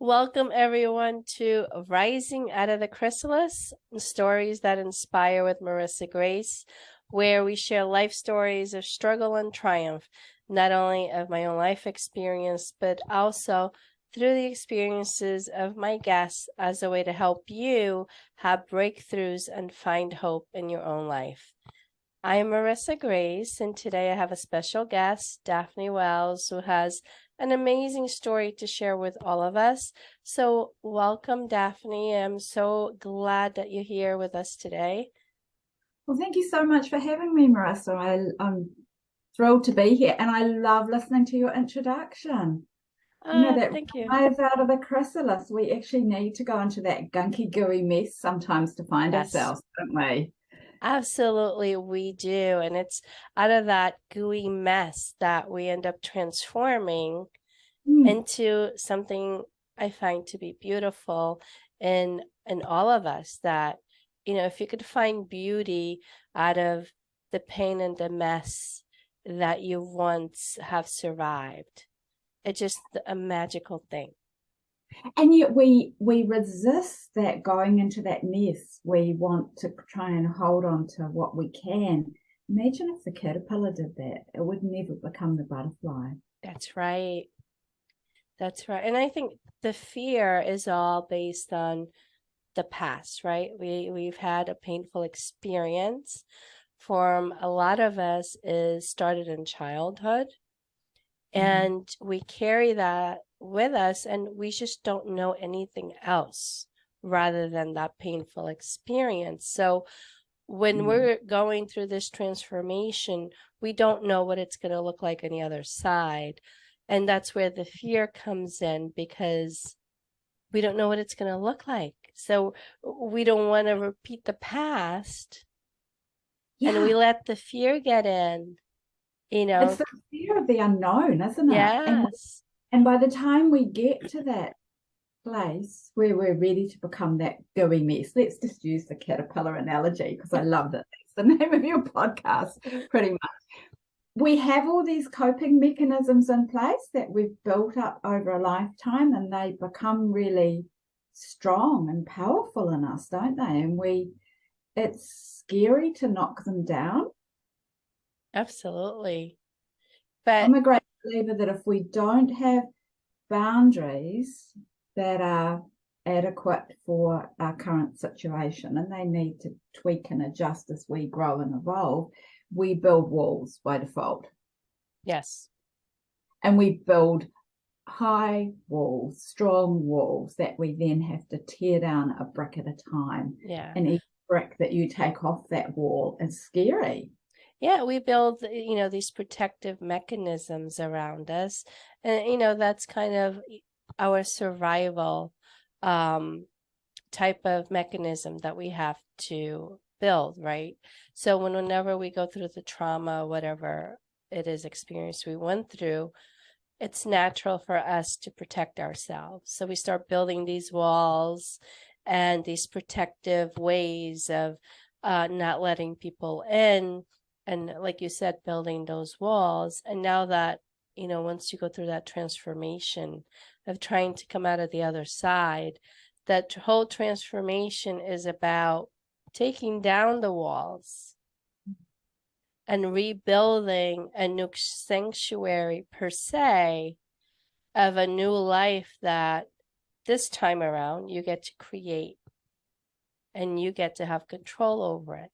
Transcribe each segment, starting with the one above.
Welcome, everyone, to Rising Out of the Chrysalis, Stories That Inspire with Marissa Grace, where we share life stories of struggle and triumph, not only of my own life experience, but also through the experiences of my guests as a way to help you have breakthroughs and find hope in your own life. I am Marissa Grace, and today I have a special guest, Daphne Wells, who has an amazing story to share with all of us. So welcome, Daphne. I'm so glad that you're here with us today. Well, thank you so much for having me, Marissa. I'm thrilled to be here, and I love listening to your introduction. That Thank you. rise out of the chrysalis. We actually need to go into that gunky, gooey mess sometimes to find ourselves, don't we? Absolutely, we do. And it's out of that gooey mess that we end up transforming into something I find to be beautiful in all of us. That, if you could find beauty out of the pain and the mess that you once have survived, it's just a magical thing. And yet we resist that going into that mess. We want to try and hold on to what we can. Imagine if the caterpillar did that. It would never become the butterfly. That's right. That's right. And I think the fear is all based on the past, right? We've had a painful experience. For a lot of us is started in childhood, and we carry that with us, and we just don't know anything else rather than that painful experience. So when we're going through this transformation, we don't know what it's going to look like on the other side. And that's where the fear comes in, because we don't know what it's going to look like. So we don't want to repeat the past. And we let the fear get in, It's the fear of the unknown, isn't it? Yes. And by the time we get to that place where we're ready to become that gooey mess, let's just use the caterpillar analogy, because I love that that's the name of your podcast, pretty much. We have all these coping mechanisms in place that we've built up over a lifetime, and they become really strong and powerful in us, don't they? And it's scary to knock them down. Absolutely. But I'm a great believer that if we don't have boundaries that are adequate for our current situation, and they need to tweak and adjust as we grow and evolve, we build walls by default. Yes. And we build high walls, strong walls that we then have to tear down a brick at a time. Yeah. And each brick that you take off that wall is scary. Yeah, we build, these protective mechanisms around us. And, that's kind of our survival type of mechanism that we have to build, right? So whenever we go through the trauma, whatever it is experience we went through, it's natural for us to protect ourselves. So we start building these walls and these protective ways of not letting people in. And like you said, building those walls. And now that, once you go through that transformation of trying to come out of the other side, that whole transformation is about taking down the walls and rebuilding a new sanctuary per se of a new life that this time around you get to create, and you get to have control over it.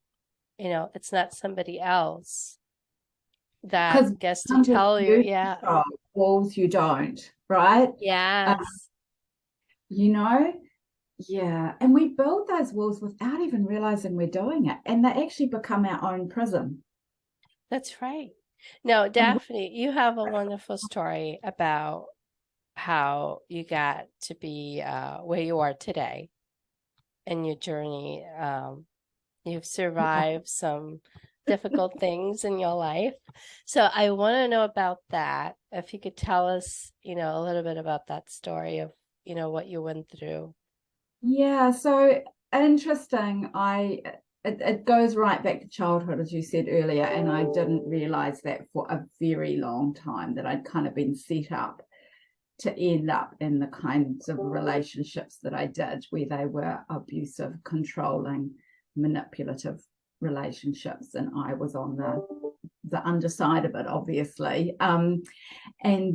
It's not somebody else that gets to tell you, yeah. Walls you don't, right? Yes. Yeah. And we build those walls without even realizing we're doing it. And they actually become our own prison. That's right. No, Daphne, you have a wonderful story about how you got to be where you are today in your journey. You've survived some difficult things in your life. So I want to know about that. If you could tell us, a little bit about that story of, what you went through. Yeah, so interesting. It goes right back to childhood, as you said earlier, and I didn't realize that for a very long time, that I'd kind of been set up to end up in the kinds of relationships that I did, where they were abusive, controlling, manipulative relationships, and I was on the underside of it, obviously, and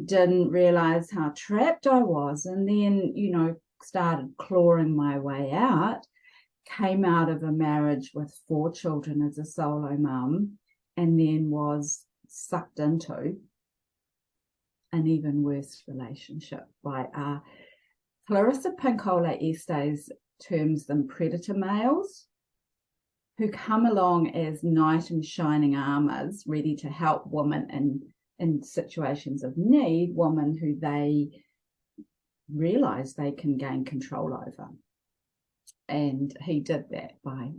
didn't realize how trapped I was. And then, started clawing my way out, came out of a marriage with 4 children as a solo mum, and then was sucked into an even worse relationship by Clarissa Pinkola Estes terms them predator males, who come along as knight in shining armors, ready to help women in situations of need, women who they realize they can gain control over. And he did that by,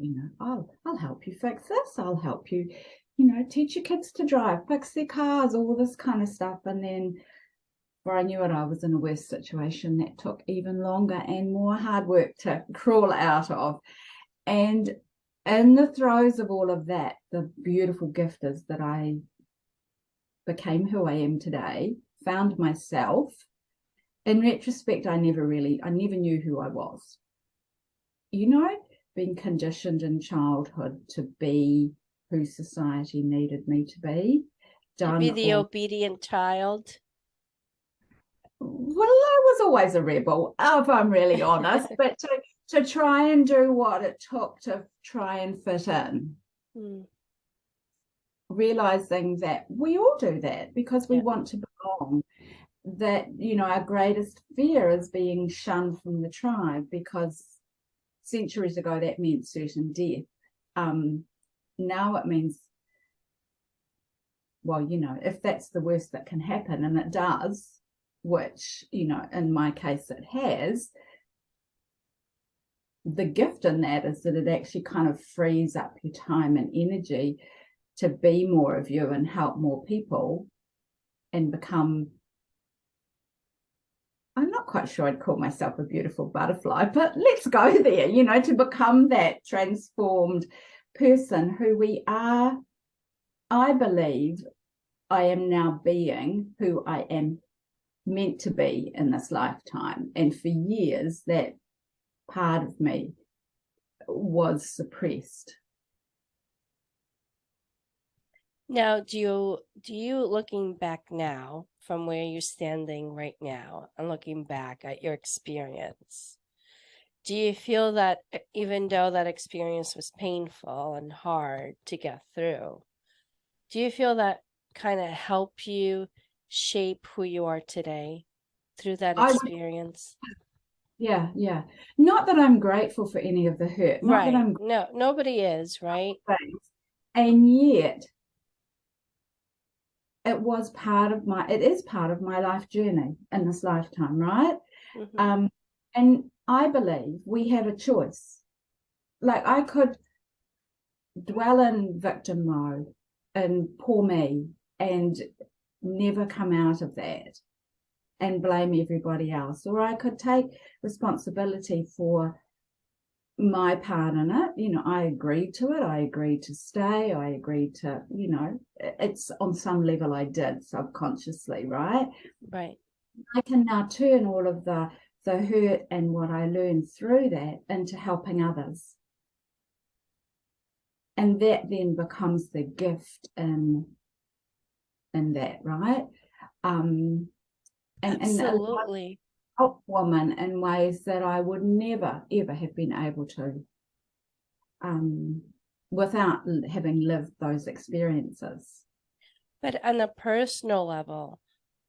I'll help you fix this, I'll help you, teach your kids to drive, fix their cars, all this kind of stuff. And then before I knew it, I was in a worse situation that took even longer and more hard work to crawl out of. And in the throes of all of that, the beautiful gift is that I became who I am today, found myself. In retrospect, I never knew who I was. Being conditioned in childhood to be who society needed me to be. To be the obedient child. Well, I was always a rebel, if I'm really honest, but to try and do what it took to try and fit in. Realizing that we all do that because we want to belong. That, our greatest fear is being shunned from the tribe, because centuries ago that meant certain death. Now it means, if that's the worst that can happen, and it does, which, in my case it has, the gift in that is that it actually kind of frees up your time and energy to be more of you and help more people and become, I'm not quite sure I'd call myself a beautiful butterfly, but let's go there, to become that transformed person who we are. I believe I am now being who I am meant to be in this lifetime. And for years, that part of me was suppressed. Now, do you looking back now from where you're standing right now and looking back at your experience, do you feel that even though that experience was painful and hard to get through, do you feel that kind of helped you shape who you are today through that experience? Yeah. Not that I'm grateful for any of the hurt. Not right. that I'm No, nobody is, right? And yet it is part of my life journey in this lifetime, right? Mm-hmm. And I believe we have a choice. Like, I could dwell in victim mode and poor me and never come out of that and blame everybody else, or I could take responsibility for my part in it. I agreed to it, I agreed to stay, I agreed to, it's on some level I did subconsciously, right? I can now turn all of the hurt and what I learned through that into helping others, and that then becomes the gift in that, right? Absolutely. Help women in ways that I would never ever have been able to without having lived those experiences. But on a personal level,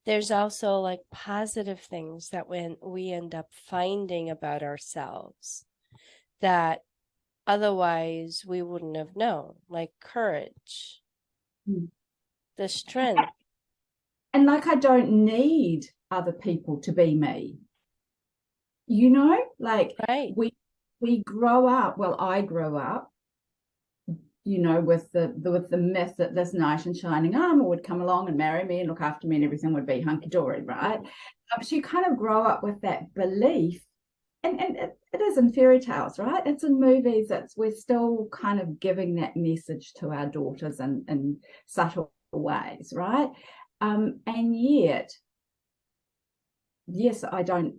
there's also like positive things that when we end up finding about ourselves that otherwise we wouldn't have known, like courage, the strength. And like, I don't need other people to be me. Right. We grow up. Well, I grew up, with the myth that this knight in shining armor would come along and marry me and look after me and everything would be hunky-dory, right? So you kind of grow up with that belief, and it is in fairy tales, right? It's in movies. We're still kind of giving that message to our daughters in subtle ways, right? And yet yes, I don't,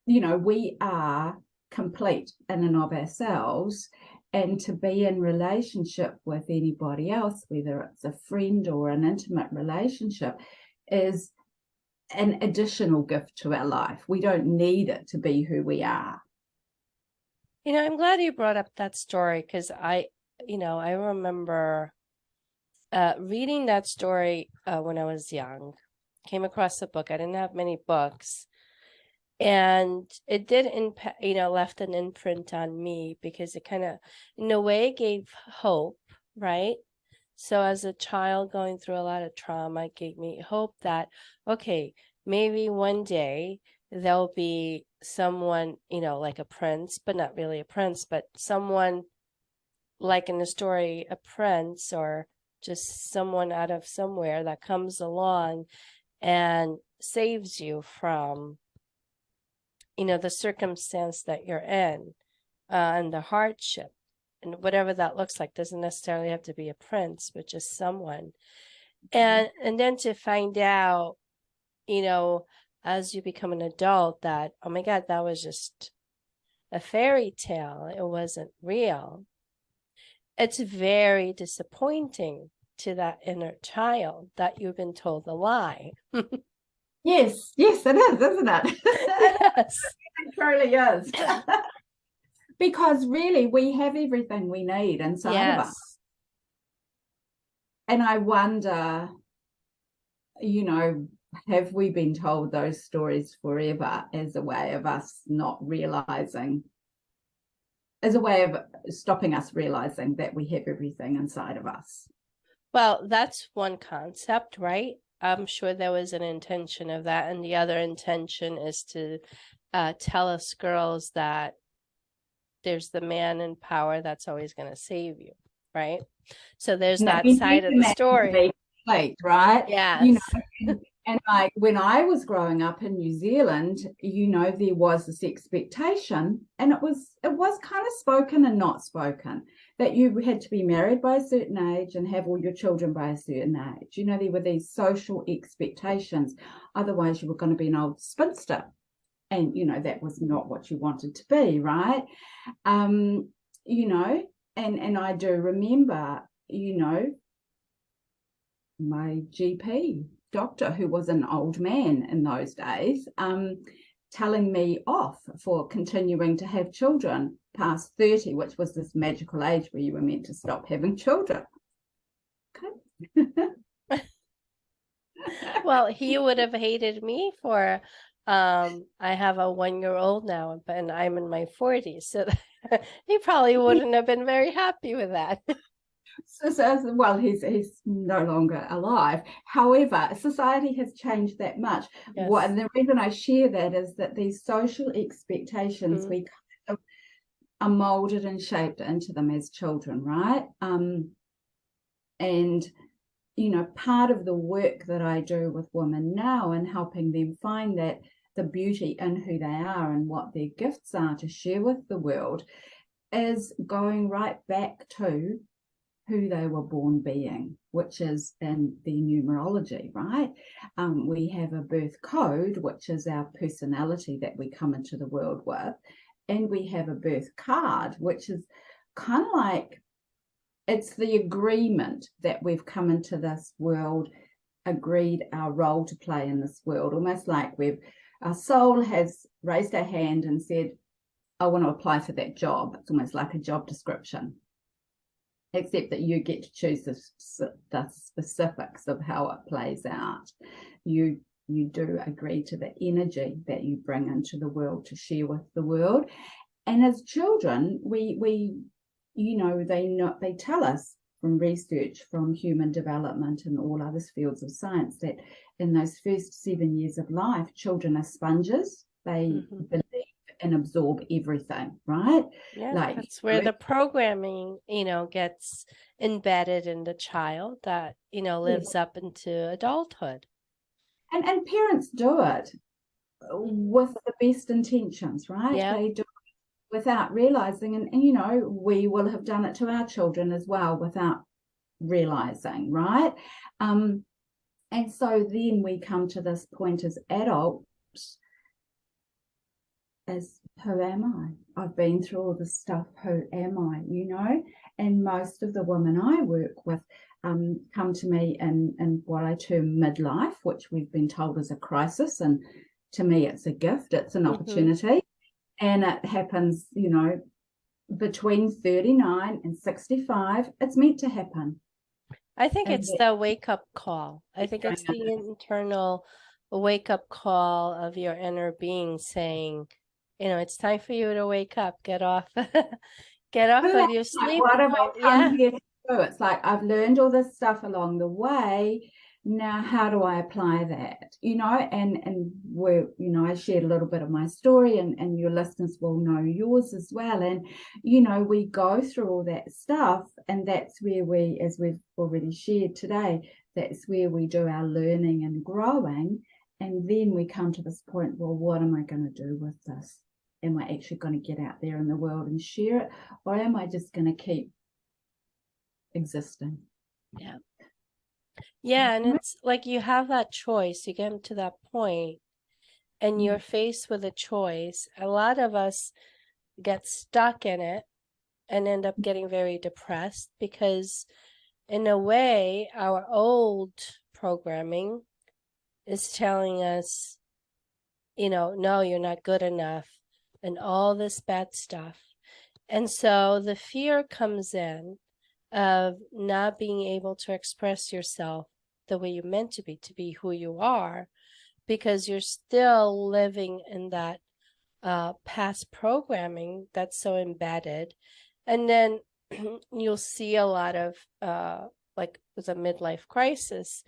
we are complete in and of ourselves, and to be in relationship with anybody else, whether it's a friend or an intimate relationship, is an additional gift to our life. We don't need it to be who we are. I'm glad you brought up that story, because I remember reading that story when I was young. Came across the book. I didn't have many books, and it did impact, left an imprint on me, because it kind of, in a way, gave hope, right? So as a child going through a lot of trauma, it gave me hope that, okay, maybe one day there'll be someone, like a prince, but not really a prince, but someone like in the story, a prince, or just someone out of somewhere that comes along and saves you from, the circumstance that you're in, and the hardship. And whatever that looks like, doesn't necessarily have to be a prince, but just someone. And then to find out, as you become an adult, that, oh my God, that was just a fairy tale. It wasn't real. It's very disappointing to that inner child that you've been told a lie. Yes, it is, isn't it? It is. It truly is. Because really, we have everything we need inside of us. And I wonder, have we been told those stories forever as a way of us not realizing, as a way of stopping us realizing that we have everything inside of us? Well, that's one concept, right? I'm sure there was an intention of that. And the other intention is to tell us girls that there's the man in power that's always going to save you, right? So there's that side of the story. Right? Yes. And like when I was growing up in New Zealand, there was this expectation, and it was kind of spoken and not spoken, that you had to be married by a certain age and have all your children by a certain age. There were these social expectations. Otherwise, you were going to be an old spinster. And, that was not what you wanted to be, right? And I do remember, my GP doctor, who was an old man in those days, telling me off for continuing to have children past 30, which was this magical age where you were meant to stop having children. Okay. Well, he would have hated me for, I have a 1-year-old now, and I'm in my 40s, so he probably wouldn't have been very happy with that. So well, he's no longer alive. However, society has changed that much. Yes. And the reason I share that is that these social expectations, we kind of are molded and shaped into them as children, right? And part of the work that I do with women now and helping them find that the beauty in who they are and what their gifts are to share with the world is going right back to who they were born being, which is in the numerology, right? We have a birth code, which is our personality that we come into the world with, and we have a birth card, which is kind of like, it's the agreement that we've come into this world, agreed our role to play in this world, almost like our soul has raised our hand and said, I want to apply for that job. It's almost like a job description, except that you get to choose the specifics of how it plays out. You do agree to the energy that you bring into the world to share with the world. And as children, we they tell us from research, from human development and all other fields of science, that in those first 7 years of life, children are sponges. They believe and absorb everything, right? Yeah, that's where the programming, gets embedded in the child that, lives up into adulthood. And parents do it with the best intentions, right? Yeah. They do it without realizing, and we will have done it to our children as well without realizing, right? And And so then we come to this point as adults, as who am I? I've been through all this stuff. Who am I? And most of the women I work with come to me in what I term midlife, which we've been told is a crisis. And to me, it's a gift. It's an opportunity. And it happens, between 39 and 65. It's meant to happen. I think it's the wake-up call. I think it's the internal wake-up call of your inner being saying, it's time for you to wake up. Get off of your sleep. What have I come here to do? It's like I've learned all this stuff along the way. Now, how do I apply that? And we're, I shared a little bit of my story, and your listeners will know yours as well. And, we go through all that stuff, and that's where we, as we've already shared today, that's where we do our learning and growing. And then we come to this point, well, what am I going to do with this? Am I actually going to get out there in the world and share it? Or am I just going to keep existing? Yeah. Yeah, and it's like you have that choice. You get to that point and you're faced with a choice. A lot of us get stuck in it and end up getting very depressed because in a way, our old programming is telling us, no, you're not good enough and all this bad stuff. And so the fear comes in of not being able to express yourself the way you're meant to be who you are, because you're still living in that past programming that's so embedded. And then you'll see a lot of, like with a midlife crisis,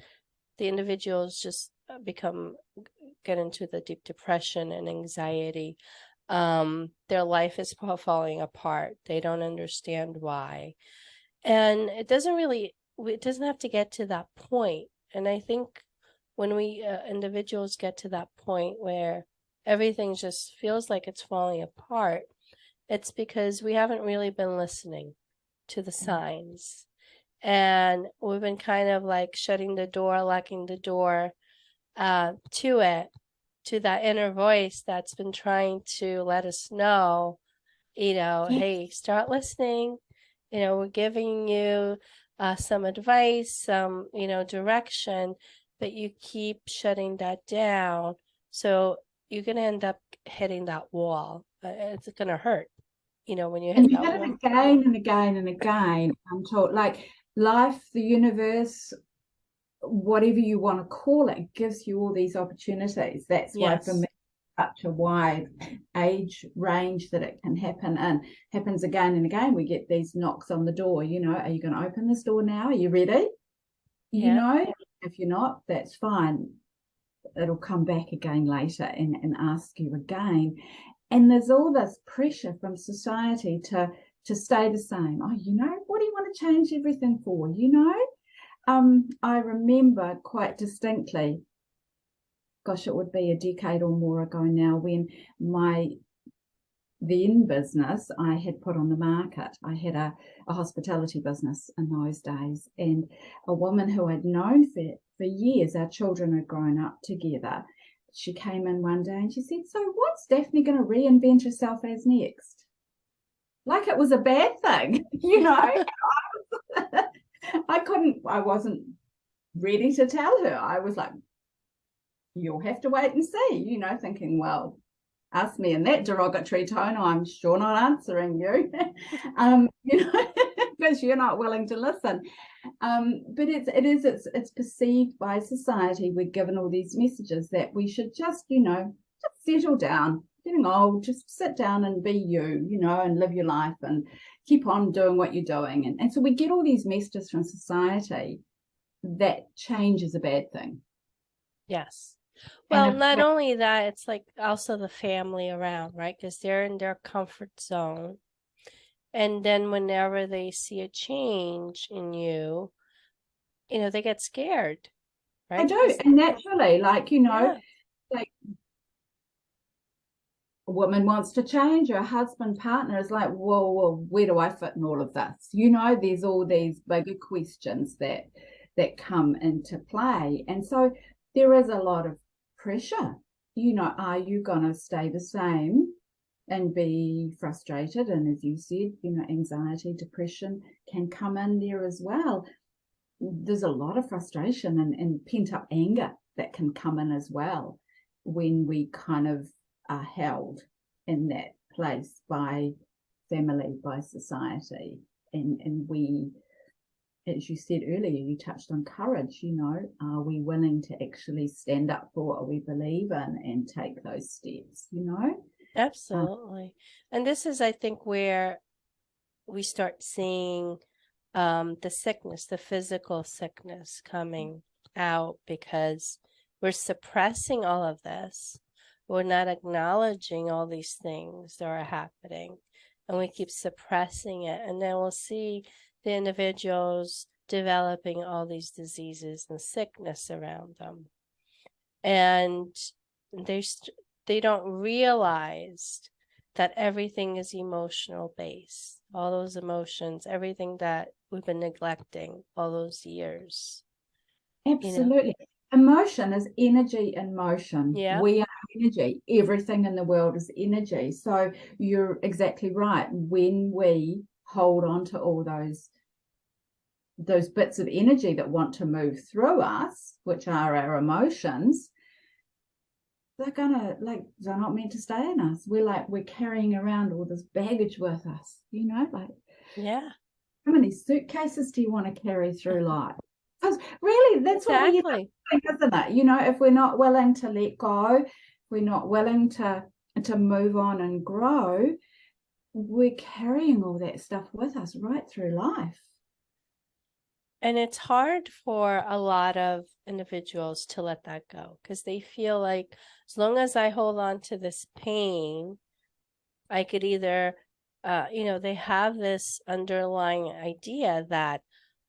the individuals just get into the deep depression and anxiety. Their life is falling apart. They don't understand why. And it doesn't have to get to that point. And I think when we individuals get to that point where everything just feels like it's falling apart, it's because we haven't really been listening to the signs. And we've been kind of like shutting the door, locking the door to that inner voice that's been trying to let us know, hey, start listening. We're giving you some advice, some, direction, but you keep shutting that down. So you're going to end up hitting that wall. It's going to hurt, when you hit that wall. And again and again and again, I'm told, like life, the universe, whatever you want to call it, gives you all these opportunities. That's why for me, such a wide age range that it can happen, and happens again and again. We get these knocks on the door, are you going to open this door now? Are you ready? If you're not, that's fine. It'll come back again later and ask you again. And there's all this pressure from society to stay the same. Oh, what do you want to change everything for? I remember quite distinctly, gosh, it would be a decade or more ago now, when my then business I had put on the market. I had a hospitality business in those days, and a woman who I'd known for years, our children had grown up together, she came in one day and she said, so what's Daphne going to reinvent herself as next? Like it was a bad thing, I wasn't ready to tell her. I was like, you'll have to wait and see, thinking, well, ask me in that derogatory tone, I'm sure not answering you, because you're not willing to listen. But it's perceived by society. We're given all these messages that we should just settle down. Getting old, just sit down and be you, and live your life and keep on doing what you're doing. And so we get all these messages from society that change is a bad thing. Yes. Well, not only that, it's like also the family around, right? Because they're in their comfort zone. And then whenever they see a change in you, they get scared, right? I do. And naturally, like a woman wants to change, her husband, partner is like, whoa, where do I fit in all of this? There's all these bigger questions that that come into play. And so there is a lot of pressure. Are you going to stay the same and be frustrated? And as you said, anxiety, depression can come in there as well. There's a lot of frustration and pent-up anger that can come in as well when we kind of are held in that place by family, by society. And we, as you said earlier, you touched on courage. Are we willing to actually stand up for what we believe in and take those steps? Absolutely. And this is, I think, where we start seeing the sickness, the physical sickness coming out, because we're suppressing all of this. We're not acknowledging all these things that are happening, and we keep suppressing it. And then we'll see the individuals developing all these diseases and sickness around them. And they don't realize that everything is emotional based. All those emotions, everything that we've been neglecting all those years. Absolutely. Emotion is energy in motion. Yeah. We are energy. Everything in the world is energy. So you're exactly right. When we hold on to all those bits of energy that want to move through us, which are our emotions, they're not meant to stay in us. We're carrying around all this baggage with us, Yeah. How many suitcases do you want to carry through life? Because really, that's what we think, isn't it? If we're not willing to let go, if we're not willing to move on and grow, we're carrying all that stuff with us right through life. And it's hard for a lot of individuals to let that go, because they feel like as long as I hold on to this pain, I could either, they have this underlying idea that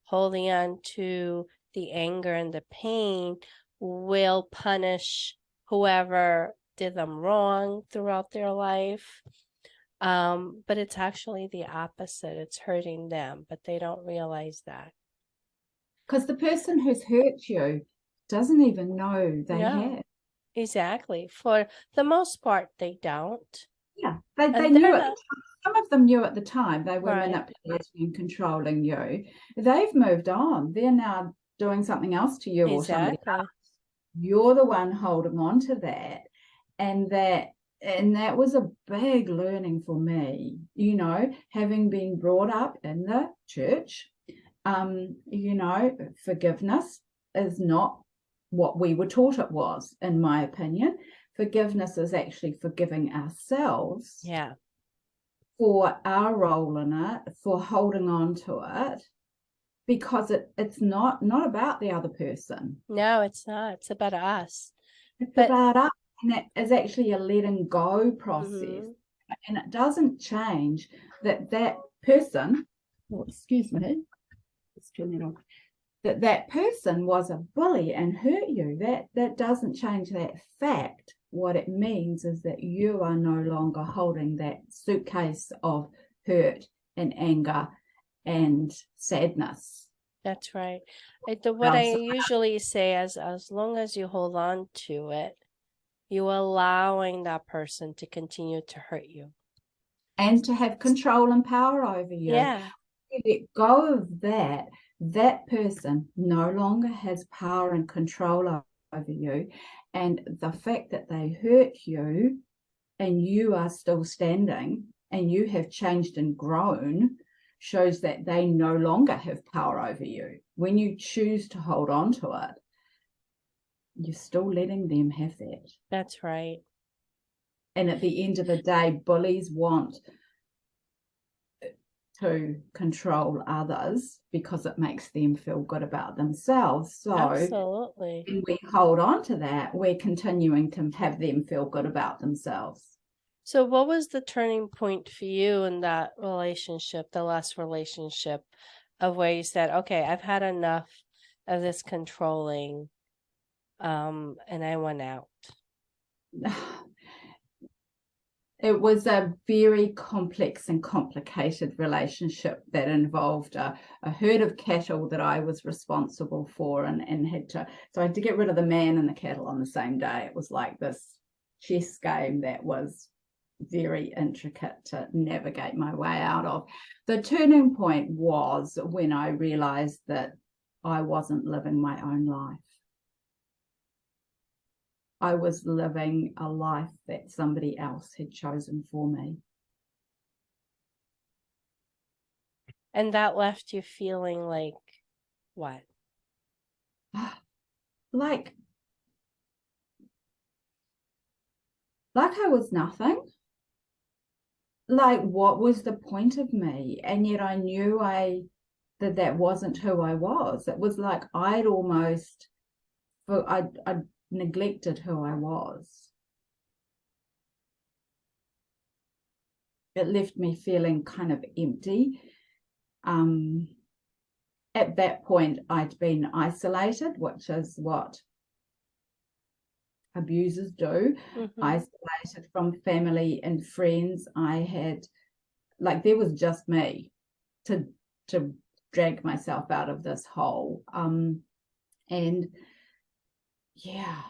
holding on to the anger and the pain will punish whoever did them wrong throughout their life. But it's actually the opposite. It's hurting them, but they don't realize that. Because the person who's hurt you doesn't even know they have. Exactly. For the most part, they don't. Yeah, they knew it. Some of them knew at the time they were Right. manipulating and controlling you. They've moved on. They're now doing something else to you or somebody else. You're the one holding on to that. And that was a big learning for me, having been brought up in the church. Forgiveness is not what we were taught it was, in my opinion. Forgiveness is actually forgiving ourselves. Yeah. For our role in it, for holding on to it, because it's not about the other person. No, it's not. It's about us. It's about us, and that is actually a letting go process. Mm-hmm. And it doesn't change that person, excuse me, let's turn that off, that person was a bully and hurt you. That doesn't change that fact. What it means is that you are no longer holding that suitcase of hurt and anger and sadness. That's right. What I usually say is, as long as you hold on to it, you're allowing that person to continue to hurt you. And to have control and power over you. Yeah. You let go of that person no longer has power and control over you. And the fact that they hurt you and you are still standing and you have changed and grown shows that they no longer have power over you. When you choose to hold on to it, you're still letting them have that. That's right. And at the end of the day, bullies want to control others because it makes them feel good about themselves. So absolutely, when we hold on to that, we're continuing to have them feel good about themselves. So what was the turning point for you in that relationship, the last relationship, of where you said, okay, I've had enough of this controlling, and I went out? It was a very complex and complicated relationship that involved a herd of cattle that I was responsible for, and so I had to get rid of the man and the cattle on the same day. It was like this chess game that was very intricate to navigate my way out of. The turning point was when I realized that I wasn't living my own life. I was living a life that somebody else had chosen for me. And that left you feeling like what? Like I was nothing. Like, what was the point of me? And yet I knew that wasn't who I was. It was like I'd neglected who I was. It left me feeling kind of empty. At that point, I'd been isolated, which is what abusers do. Isolated from family and friends. I had, like, there was just me to drag myself out of this hole. And yeah,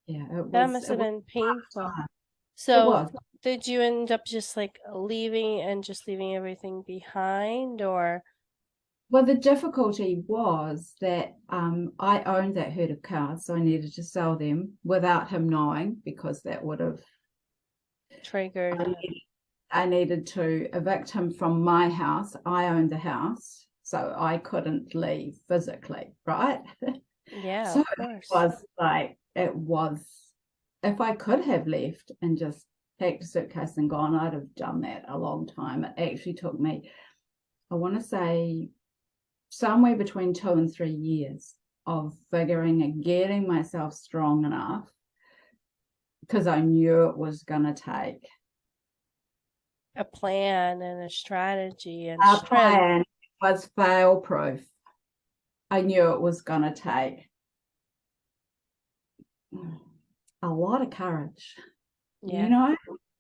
that must have been painful. So did you end up just like leaving everything behind, or? Well, the difficulty was that I owned that herd of cows, so I needed to sell them without him knowing, because that would have triggered. I needed to evict him from my house. I owned the house, so I couldn't leave physically, right? Yeah, so of course. It was, if I could have left and just packed a suitcase and gone, I'd have done that a long time. It actually took me, I want to say, somewhere between 2 and 3 years of figuring and getting myself strong enough, because I knew it was going to take a plan and a strategy and strength. Plan was fail proof. I knew it was going to take a lot of courage, a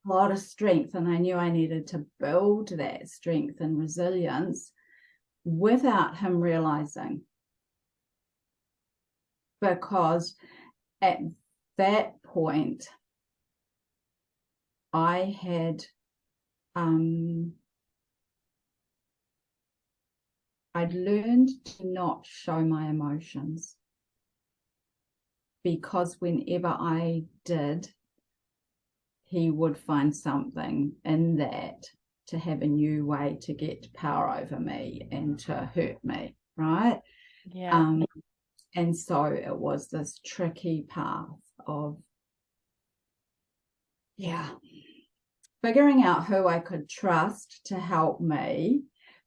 lot of strength. And I knew I needed to build that strength and resilience without him realizing. Because at that point, I had I'd learned to not show my emotions, because whenever I did, he would find something in that to have a new way to get power over me and to hurt me, right? Yeah. And so it was this tricky path of, figuring out who I could trust to help me,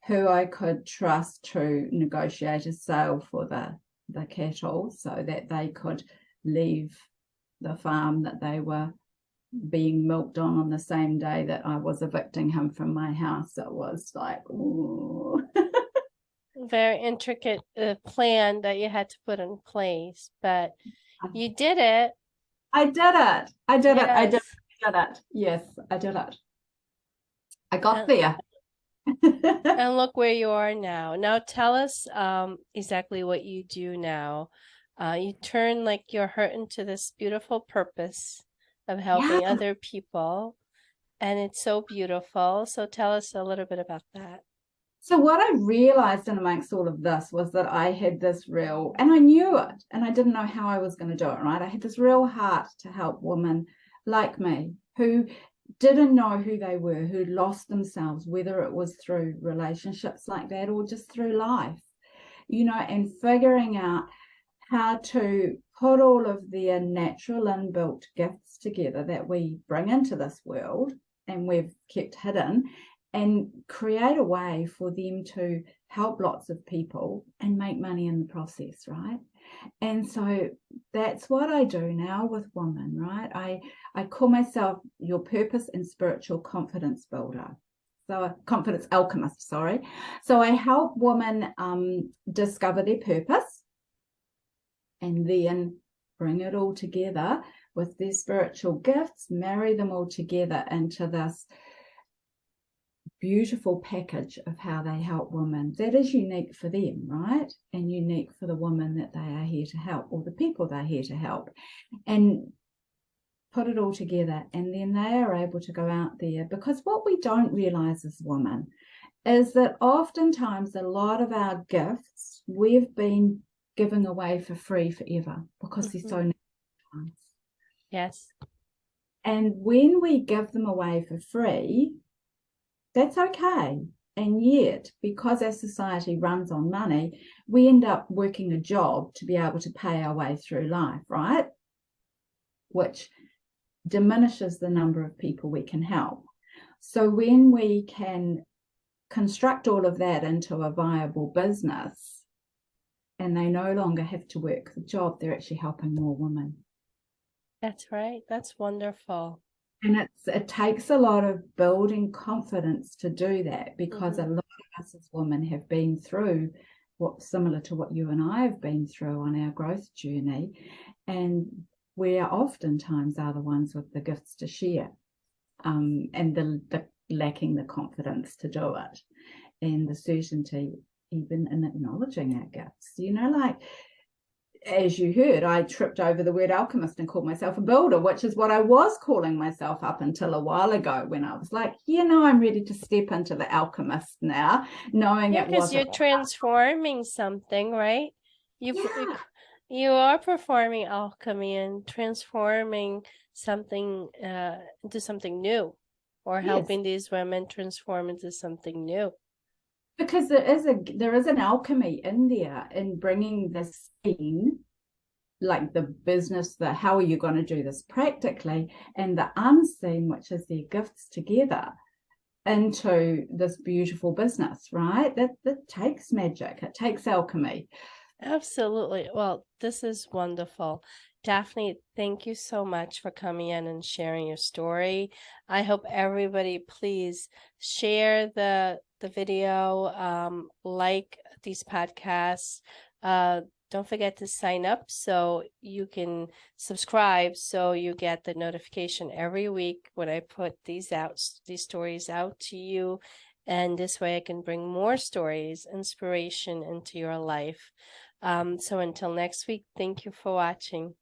who I could trust to negotiate a sale for the cattle so that they could leave the farm that they were being milked on the same day that I was evicting him from my house. It was like, ooh. Very intricate plan that you had to put in place, but you did it. I did it. I did it. Yes, I did it. I got there. And look where you are now. Now tell us exactly what you do now. You turn like your hurt into this beautiful purpose of helping other people, and it's so beautiful. So tell us a little bit about that. So what I realized in amongst all of this was that I had this real, and I knew it, and I didn't know how I was going to do it, right? I had this real heart to help women like me who didn't know who they were, who lost themselves, whether it was through relationships like that or just through life, and figuring out how to put all of their natural inbuilt gifts together that we bring into this world and we've kept hidden, and create a way for them to help lots of people and make money in the process, right? And so that's what I do now with women, right? I call myself your purpose and spiritual confidence builder. So a confidence alchemist, sorry. So I help women discover their purpose and then bring it all together with their spiritual gifts, marry them all together into this beautiful package of how they help women that is unique for them, right? And unique for the women that they are here to help, or the people they're here to help, and put it all together. And then they are able to go out there, because what we don't realize as women is that oftentimes a lot of our gifts we've been giving away for free forever because they're so nice. Yes. And when we give them away for free, that's okay. And yet, because our society runs on money, we end up working a job to be able to pay our way through life, right? Which diminishes the number of people we can help. So when we can construct all of that into a viable business, and they no longer have to work the job, they're actually helping more women. That's right. That's wonderful. And it takes a lot of building confidence to do that, because a lot of us as women have been through similar to what you and I have been through on our growth journey, and we are oftentimes are the ones with the gifts to share, and the lacking the confidence to do it, and the certainty even in acknowledging our gifts. Like, as you heard, I tripped over the word alchemist and called myself a builder, which is what I was calling myself up until a while ago, when I was like, I'm ready to step into the alchemist now, knowing it because wasn't. you're transforming something, right? You are performing alchemy and transforming something into something new, or helping these women transform into something new. Because there is an alchemy in there in bringing this in, like the business, how are you going to do this practically, and the unseen, which is their gifts, together into this beautiful business, right? That takes magic. It takes alchemy. Absolutely. Well, this is wonderful. Daphne, thank you so much for coming in and sharing your story. I hope everybody please share the video, like these podcasts. Don't forget to sign up so you can subscribe, so you get the notification every week when I put these stories out to you. And this way I can bring more stories, inspiration into your life. So until next week, thank you for watching.